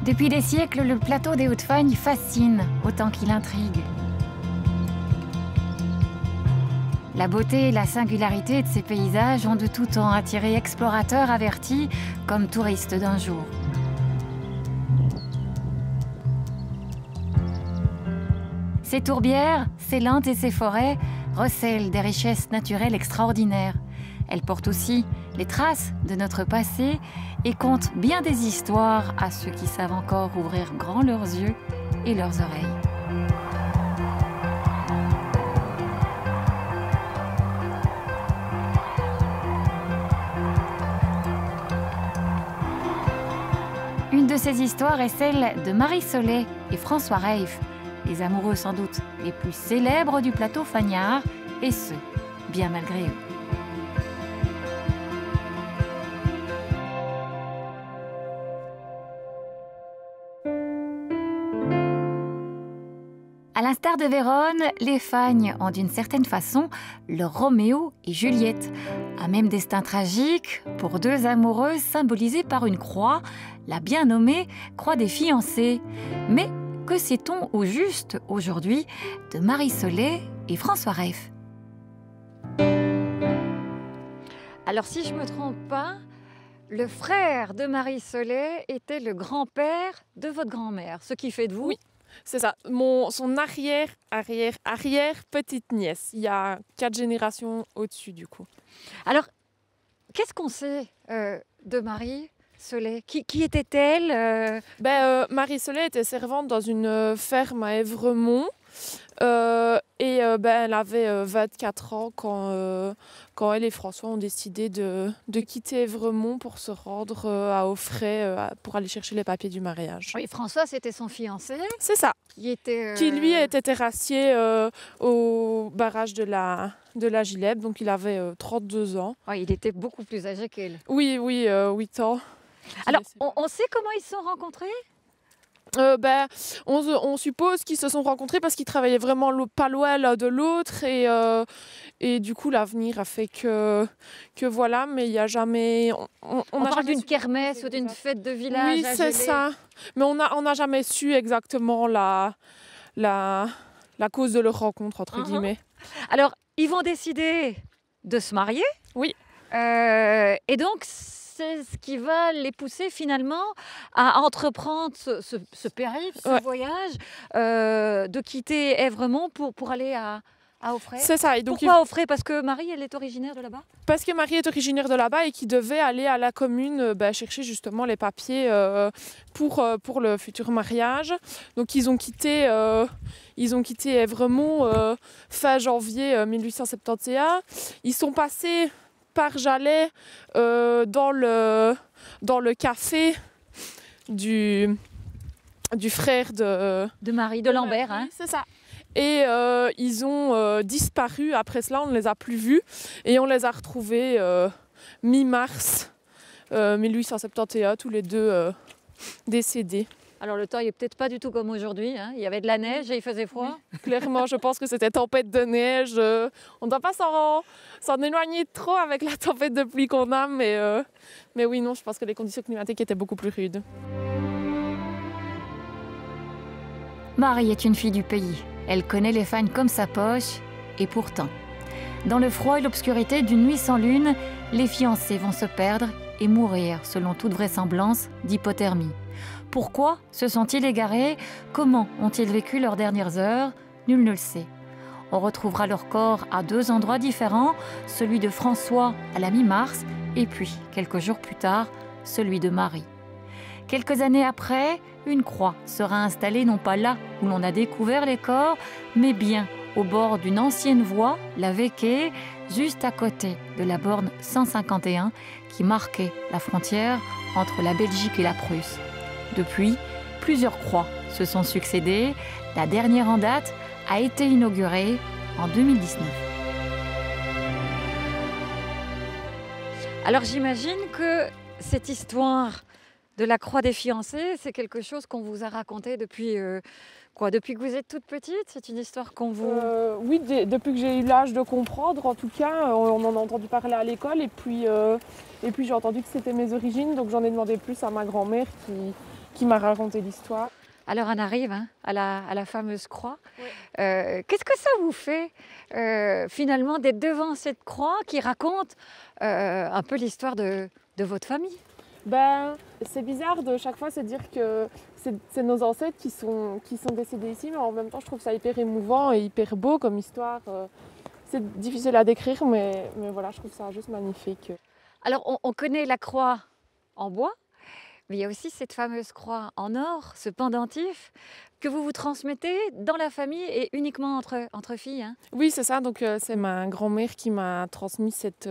Depuis des siècles, le plateau des Hauts-de-Fagne fascine autant qu'il intrigue. La beauté et la singularité de ces paysages ont de tout temps attiré explorateurs avertis comme touristes d'un jour. Ces tourbières, ces landes et ces forêts recèlent des richesses naturelles extraordinaires. Elles portent aussi les traces de notre passé et comptent bien des histoires à ceux qui savent encore ouvrir grand leurs yeux et leurs oreilles. Une de ces histoires est celle de Marie Solé et François Reif, les amoureux sans doute les plus célèbres du plateau fagnard, et ce, bien malgré eux. À l'instar de Vérone, les Fagnes ont d'une certaine façon leur Roméo et Juliette, un même destin tragique pour deux amoureuses symbolisées par une croix, la bien nommée Croix des fiancés. Mais que sait-on au juste aujourd'hui de Marie Solé et François Reif? Alors si je ne me trompe pas, le frère de Marie Solé était le grand-père de votre grand-mère, ce qui fait de vous... Oui, c'est ça. Son arrière-petite-nièce. Il y a 4 générations au-dessus du coup. Alors, qu'est-ce qu'on sait de Marie Solé? Qui était-elle? Marie Solé était servante dans une ferme à Évremont. Elle avait 24 ans quand elle et François ont décidé de quitter Évremont pour se rendre à Auffray pour aller chercher les papiers du mariage. Oui, François, c'était son fiancé. C'est ça. Qui lui était terrassier au barrage de la Gilèbe, donc il avait 32 ans. Oui, il était beaucoup plus âgé qu'elle. Oui, 8 ans. Alors, on sait comment ils se sont rencontrés? On suppose qu'ils se sont rencontrés parce qu'ils travaillaient vraiment pas loin l'un de l'autre et du coup l'avenir a fait que voilà, mais il n'y a jamais... On parle d'une kermesse ou d'une fête de village. Oui, c'est ça. Mais on n'a jamais su exactement la cause de leur rencontre, entre guillemets. Alors, ils vont décider de se marier. Oui. Et donc, c'est ce qui va les pousser finalement à entreprendre ce périple, ce voyage, de quitter Évremont pour aller à Auffray. C'est ça. Et donc pourquoi Auffray? Parce que Marie, elle est originaire de là-bas? Parce que Marie est originaire de là-bas et qui devait aller à la commune chercher justement les papiers pour le futur mariage. Donc ils ont quitté Évremont fin janvier 1871. Ils sont passés par Jalais dans le café du frère de Marie, de Lambert. Hein. C'est ça. Et ils ont disparu. Après cela, on ne les a plus vus. Et on les a retrouvés mi-mars 1871, tous les deux décédés. Alors le temps n'est peut-être pas du tout comme aujourd'hui. Hein. Il y avait de la neige et il faisait froid. Oui, clairement, je pense que c'était tempête de neige. On ne doit pas s'en éloigner trop avec la tempête de pluie qu'on a. Mais oui, non, je pense que les conditions climatiques étaient beaucoup plus rudes. Marie est une fille du pays. Elle connaît les Fagnes comme sa poche. Et pourtant, dans le froid et l'obscurité d'une nuit sans lune, les fiancés vont se perdre et mourir, selon toute vraisemblance, d'hypothermie. Pourquoi se sont-ils égarés? Comment ont-ils vécu leurs dernières heures? Nul ne le sait. On retrouvera leur corps à 2 endroits différents, celui de François à la mi-mars, et puis, quelques jours plus tard, celui de Marie. Quelques années après, une croix sera installée non pas là où l'on a découvert les corps, mais bien au bord d'une ancienne voie, la Véquée, juste à côté de la borne 151 qui marquait la frontière entre la Belgique et la Prusse. Depuis, plusieurs croix se sont succédées. La dernière en date a été inaugurée en 2019. Alors j'imagine que cette histoire de la croix des fiancés, c'est quelque chose qu'on vous a raconté depuis depuis que vous êtes toute petite? C'est une histoire qu'on vous... Oui, depuis que j'ai eu l'âge de comprendre, en tout cas, on en a entendu parler à l'école et puis j'ai entendu que c'était mes origines, donc j'en ai demandé plus à ma grand-mère qui m'a raconté l'histoire. Alors on arrive hein, à la fameuse croix. Oui. Qu'est-ce que ça vous fait finalement d'être devant cette croix qui raconte un peu l'histoire de votre famille? Ben, c'est bizarre de chaque fois se dire que c'est nos ancêtres qui sont décédés ici, mais en même temps je trouve ça hyper émouvant et hyper beau comme histoire. C'est difficile à décrire, mais voilà, je trouve ça juste magnifique. Alors on connaît la croix en bois, mais il y a aussi cette fameuse croix en or, ce pendentif que vous vous transmettez dans la famille et uniquement entre filles. Hein. Oui, c'est ça. Donc, c'est ma grand-mère qui m'a transmis cette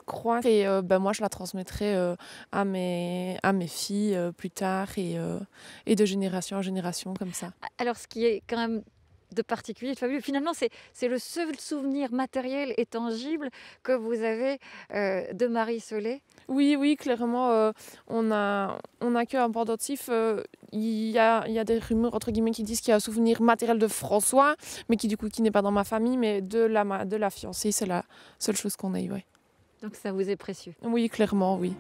croix. Et ben, moi, je la transmettrai à mes filles plus tard et de génération en génération comme ça. Alors ce qui est quand même de particulier, de fabuleux, finalement c'est le seul souvenir matériel et tangible que vous avez de Marie Solé. Oui, clairement, on a qu'un pendentif. Il y a des rumeurs, entre guillemets, qui disent qu'il y a un souvenir matériel de François, mais qui n'est pas dans ma famille, mais de la fiancée, c'est la seule chose qu'on ait, ouais. Donc ça vous est précieux. Oui, clairement, oui.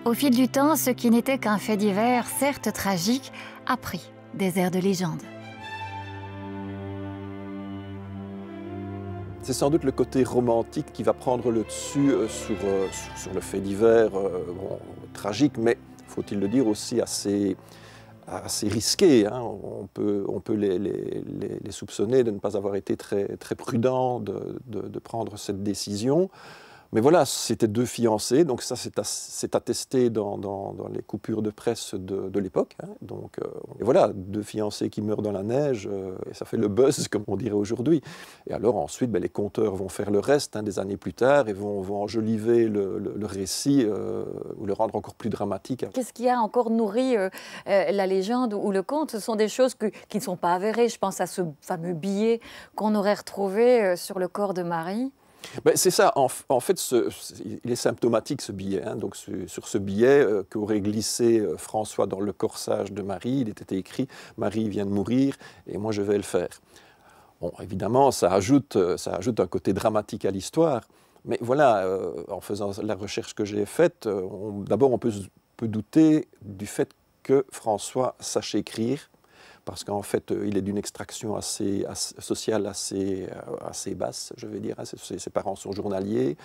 Au fil du temps, ce qui n'était qu'un fait divers, certes tragique, a pris des airs de légende. C'est sans doute le côté romantique qui va prendre le dessus sur le fait divers, tragique, mais, faut-il le dire, aussi assez risqué. Hein. On peut les soupçonner de ne pas avoir été très, très prudents de prendre cette décision. Mais voilà, c'était deux fiancés, donc ça c'est attesté dans les coupures de presse de l'époque. Hein. Donc, et voilà, deux fiancés qui meurent dans la neige, et ça fait le buzz, comme on dirait aujourd'hui. Et alors ensuite, les conteurs vont faire le reste hein, des années plus tard et vont enjoliver le récit ou le rendre encore plus dramatique. Qu'est-ce qui a encore nourri la légende ou le conte? Ce sont des choses qui ne sont pas avérées. Je pense à ce fameux billet qu'on aurait retrouvé sur le corps de Marie. Ben, c'est ça, en fait, il est symptomatique ce billet. Hein. Donc, sur ce billet qu'aurait glissé François dans le corsage de Marie, il était écrit « Marie vient de mourir et moi je vais le faire ». Bon, évidemment, ça ajoute un côté dramatique à l'histoire. Mais voilà, en faisant la recherche que j'ai faite, d'abord on peut douter du fait que François sache écrire, parce qu'en fait, il est d'une extraction sociale assez basse, je vais dire. Ses parents sont journaliers,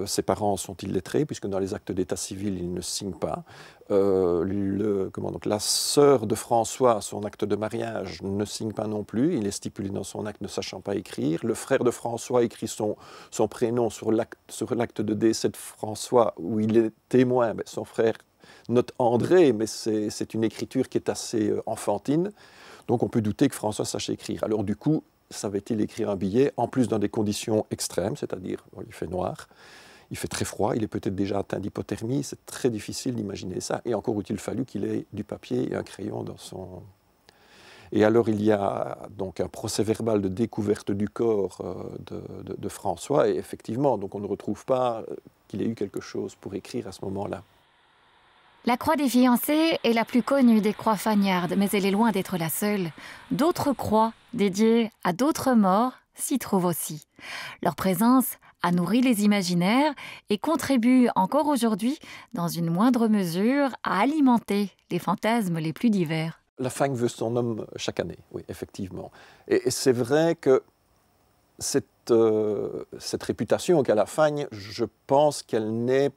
ses parents sont illettrés, puisque dans les actes d'état civil, ils ne signent pas. La sœur de François, son acte de mariage, ne signe pas non plus. Il est stipulé dans son acte ne sachant pas écrire. Le frère de François écrit son prénom sur l'acte de décès de François, où il est témoin. Son frère note André, mais c'est une écriture qui est assez enfantine. Donc on peut douter que François sache écrire. Alors du coup, savait-il écrire un billet, en plus dans des conditions extrêmes, c'est-à-dire il fait noir, il fait très froid, il est peut-être déjà atteint d'hypothermie, c'est très difficile d'imaginer ça. Et encore eût-il fallu qu'il ait du papier et un crayon dans son... Et alors il y a donc un procès-verbal de découverte du corps de François, et effectivement, donc on ne retrouve pas qu'il ait eu quelque chose pour écrire à ce moment-là. La croix des fiancés est la plus connue des croix fagnardes, mais elle est loin d'être la seule. D'autres croix dédiées à d'autres morts s'y trouvent aussi. Leur présence a nourri les imaginaires et contribue encore aujourd'hui, dans une moindre mesure, à alimenter les fantasmes les plus divers. La Fagne veut son homme chaque année, oui, effectivement. Et c'est vrai que cette réputation qu'a la Fagne, je pense qu'elle n'est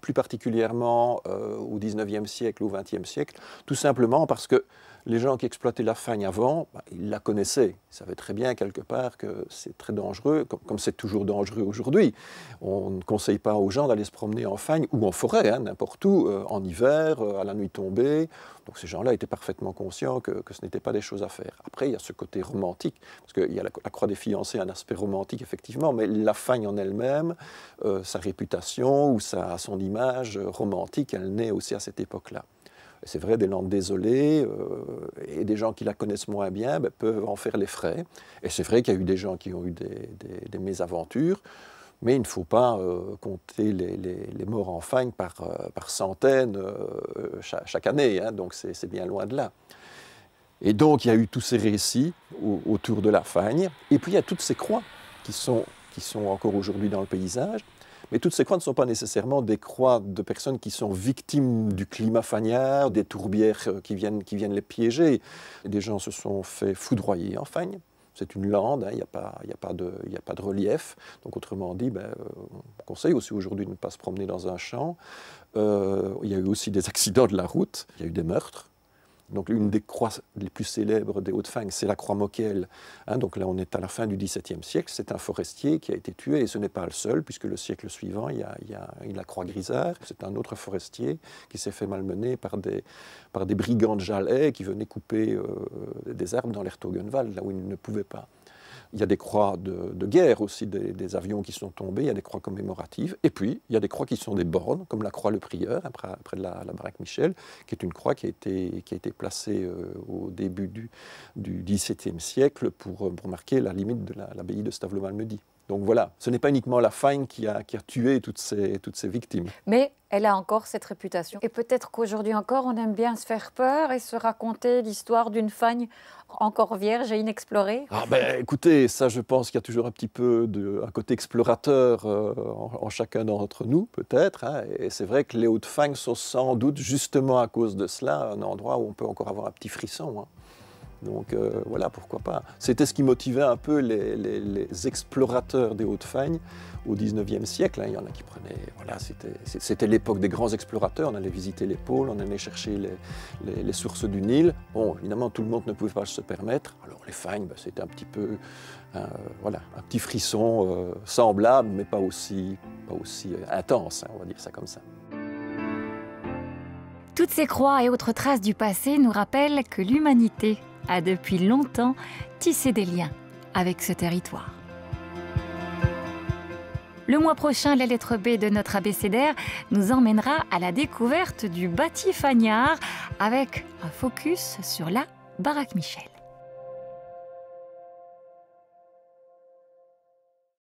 plus particulièrement au XIXe siècle ou au XXe siècle, tout simplement parce que les gens qui exploitaient la Fagne avant, ils la connaissaient. Ils savaient très bien quelque part que c'est très dangereux, comme c'est toujours dangereux aujourd'hui. On ne conseille pas aux gens d'aller se promener en Fagne ou en forêt, hein, n'importe où, en hiver, à la nuit tombée. Donc ces gens-là étaient parfaitement conscients que ce n'était pas des choses à faire. Après, il y a ce côté romantique, parce qu'il y a la croix des fiancés, un aspect romantique, effectivement, mais la Fagne en elle-même, sa réputation ou son image romantique, elle naît aussi à cette époque-là. C'est vrai, des Landes désolées et des gens qui la connaissent moins bien peuvent en faire les frais. Et c'est vrai qu'il y a eu des gens qui ont eu des mésaventures, mais il ne faut pas compter les morts en Fagne par centaines chaque année, hein, donc c'est bien loin de là. Et donc il y a eu tous ces récits autour de la Fagne, et puis il y a toutes ces croix qui sont encore aujourd'hui dans le paysage. Mais toutes ces croix ne sont pas nécessairement des croix de personnes qui sont victimes du climat fagnard, des tourbières qui viennent les piéger. Et des gens se sont fait foudroyer en Fagne. C'est une lande, il n'y a pas de relief. Donc autrement dit, on conseille aussi aujourd'hui de ne pas se promener dans un champ. Il y a eu aussi des accidents de la route, il y a eu des meurtres. Donc une des croix les plus célèbres des Hauts-de-Fagne, c'est la croix Moquel. Donc là, on est à la fin du XVIIe siècle. C'est un forestier qui a été tué, et ce n'est pas le seul, puisque le siècle suivant, il y a la croix Grisard. C'est un autre forestier qui s'est fait malmener par des brigands de Jalais qui venaient couper des arbres dans l'Ertogenwald, là où ils ne pouvaient pas. Il y a des croix de guerre aussi, des avions qui sont tombés, il y a des croix commémoratives. Et puis, il y a des croix qui sont des bornes, comme la croix Le Prieur, près de la baraque Michel, qui est une croix qui a été placée au début du XVIIe siècle pour marquer la limite de l'abbaye de Stavelot-Malmedy. Donc voilà, ce n'est pas uniquement la Fagne qui a tué toutes ces victimes. Mais elle a encore cette réputation. Et peut-être qu'aujourd'hui encore, on aime bien se faire peur et se raconter l'histoire d'une Fagne encore vierge et inexplorée. Écoutez, ça je pense qu'il y a toujours un petit peu un côté explorateur en chacun d'entre nous, peut-être. Et c'est vrai que les Hauts-de-Fagne sont sans doute, justement à cause de cela, un endroit où on peut encore avoir un petit frisson. Donc voilà, pourquoi pas. C'était ce qui motivait un peu les explorateurs des Hauts-de-Fagne au XIXe siècle. Il y en a qui prenaient... Voilà, c'était l'époque des grands explorateurs. On allait visiter les pôles, on allait chercher les sources du Nil. Bon, évidemment, tout le monde ne pouvait pas se permettre. Alors les Fagnes, c'était un petit peu... un petit frisson semblable, mais pas aussi intense, on va dire ça comme ça. Toutes ces croix et autres traces du passé nous rappellent que l'humanité a depuis longtemps tissé des liens avec ce territoire. Le mois prochain, la lettre B de notre abécédaire nous emmènera à la découverte du bâti fagnard avec un focus sur la baraque Michel.